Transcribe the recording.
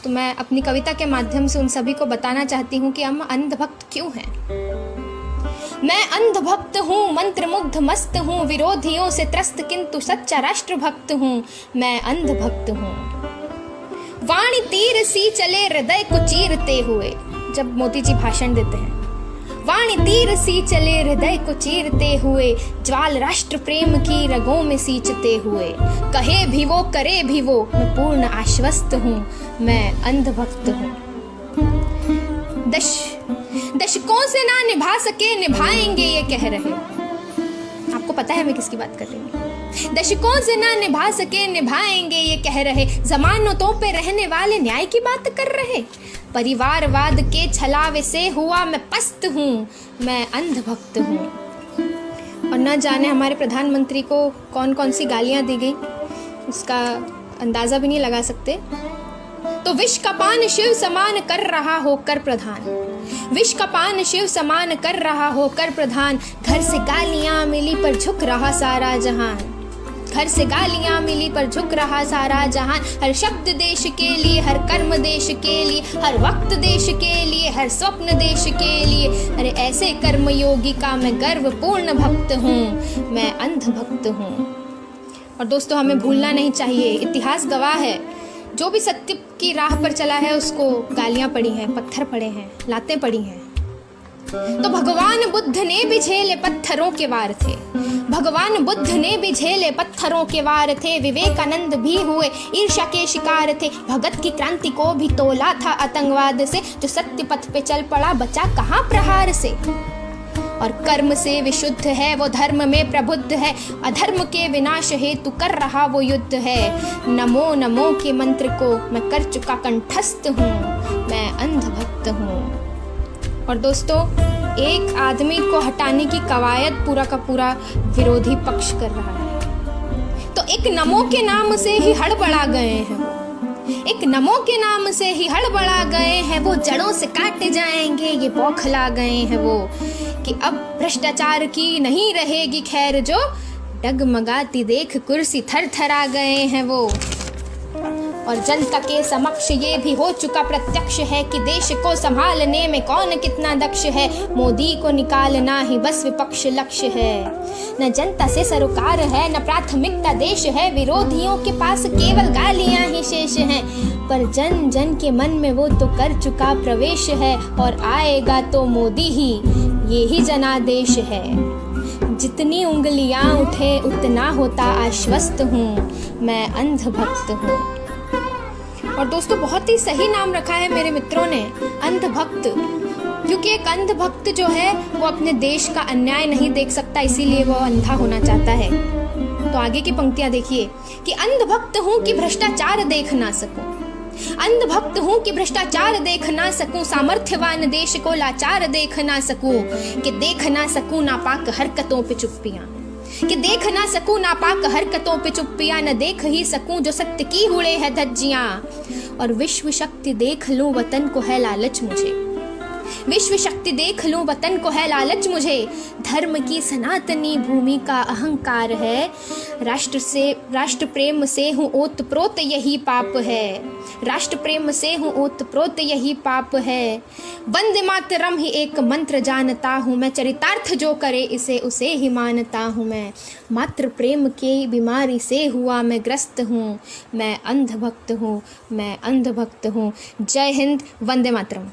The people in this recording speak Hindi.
तो मैं अपनी कविता के माध्यम से उन सभी को बताना चाहती हूँ कि हम अंधभक्त क्यों हैं। मैं अंधभक्त हूँ, मंत्रमुग्ध मस्त हूँ, विरोधियों से त्रस्त किंतु सच्चा राष्ट्रभक्त हूँ। मैं अंधभक्त हूँ। वाणी तीर सी चले हृदय को चीरते हुए, जब मोदी जी भाषण देते हैं, वाणी तीर सी चले हृदय को चीरते हुए, ज्वाल राष्ट्र प्रेम की रगों में सींचते हुए, कहे भी वो करे भी वो, मैं पूर्ण आश्वस्त हूँ। मैं अंधभक्त हूँ। दशकों से ना निभा सके निभाएंगे ये कह रहे। आपको पता है मैं किसकी बात कर रही हूँ। दशकों से ना निभा सके निभाएंगे ये कह रहे, जमानतों पे रहने वाले न्याय की बात कर रहे। परिवारवाद के छलावे से हुआ मैं पस्त हूँ। मैं अंधभक्त हूँ। और न जाने हमारे प्रधानमंत्री को कौन कौन सी गालियाँ दी गई, उसका अंदाज़ा भी नहीं लगा सकते। तो विष का पान शिव समान कर रहा होकर प्रधान, विष का पान शिव समान कर रहा होकर प्रधान, घर से गालियाँ मिली पर झुक रहा सारा जहान, घर से गालियाँ मिली पर झुक रहा सारा जहान। हर शब्द देश के लिए, हर कर्म देश के लिए, हर वक्त देश के लिए, हर स्वप्न देश के लिए। अरे ऐसे कर्मयोगी का मैं गर्वपूर्ण भक्त हूँ। मैं अंधभक्त हूँ। और दोस्तों, हमें भूलना नहीं चाहिए, इतिहास गवाह है, जो भी सत्य की राह पर चला है उसको गालियाँ पड़ी हैं, पत्थर पड़े हैं, लातें पड़ी हैं। तो भगवान बुद्ध ने भी झेले पत्थरों के वार थे, भगवान बुद्ध ने भी झेले पत्थरों के वार थे। विवेकानंद भी हुए ईर्ष्या के शिकार थे, भगत की क्रांति को भी तोला था आतंकवाद से। जो सत्य पथ पे चल पड़ा बचा कहाँ प्रहार से। और कर्म से विशुद्ध है वो धर्म में प्रबुद्ध है, अधर्म के विनाश हेतु कर रहा वो युद्ध है। नमो नमो के मंत्र को मैं कर चुका कंठस्थ हूँ। मैं अंधभक्त हूँ। और दोस्तों, एक आदमी को हटाने की कवायद पूरा का पूरा विरोधी पक्ष कर रहा है। तो एक नमो के नाम से ही हड़बड़ा गए हैं वो, एक नमो के नाम से ही हड़बड़ा गए हैं वो। जड़ों से काटे जाएंगे ये बौखला गए हैं वो, कि अब भ्रष्टाचार की नहीं रहेगी खैर जो, डगमगाती देख कुर्सी थर थरा गए हैं वो। और जनता के समक्ष ये भी हो चुका प्रत्यक्ष है कि देश को संभालने में कौन कितना दक्ष है। मोदी को निकालना ही बस विपक्ष लक्ष्य है। न जनता से सरोकार है, न प्राथमिकता देश है। विरोधियों के पास केवल गालियां ही शेष हैं, पर जन जन के मन में वो तो कर चुका प्रवेश है। और आएगा तो मोदी ही, ये ही जनादेश है। जितनी उंगलियां उठे उतना होता आश्वस्त हूँ। मैं अंधभक्त हूँ। और दोस्तों, बहुत ही सही नाम रखा है मेरे मित्रों ने, अंधभक्त, क्योंकि एक अंधभक्त जो है वो अपने देश का अन्याय नहीं देख सकता, इसीलिए वो अंधा होना चाहता है। तो आगे की पंक्तियां देखिए कि अंधभक्त हूँ कि भ्रष्टाचार देख ना सकूं, अंधभक्त हूँ कि भ्रष्टाचार देख ना सकूं, सामर्थ्यवान देश को लाचार देख ना सकूं, कि देख ना सकूं नापाक हरकतों पे चुप्पियां, कि देख ना सकूं नापाक हरकतों पे चुप्पियां, न देख ही सकूं जो सत्य की हुए है धज्जियां। और विश्व शक्ति देख लूं वतन को है लालच मुझे, विश्व शक्ति देख लूं वतन को है लालच मुझे। धर्म की सनातनी भूमि का अहंकार है, राष्ट्र प्रेम से हूँ ओतप्रोत यही पाप है, राष्ट्र प्रेम से हूँ ओतप्रोत यही पाप है। वंदे मातरम ही एक मंत्र जानता हूँ मैं, चरितार्थ जो करे इसे उसे ही मानता हूँ मैं। मात्र प्रेम की बीमारी से हुआ मैं ग्रस्त हूँ। मैं अंधभक्त हूँ। मैं अंधभक्त हूँ। जय हिंद। वंदे मातरम।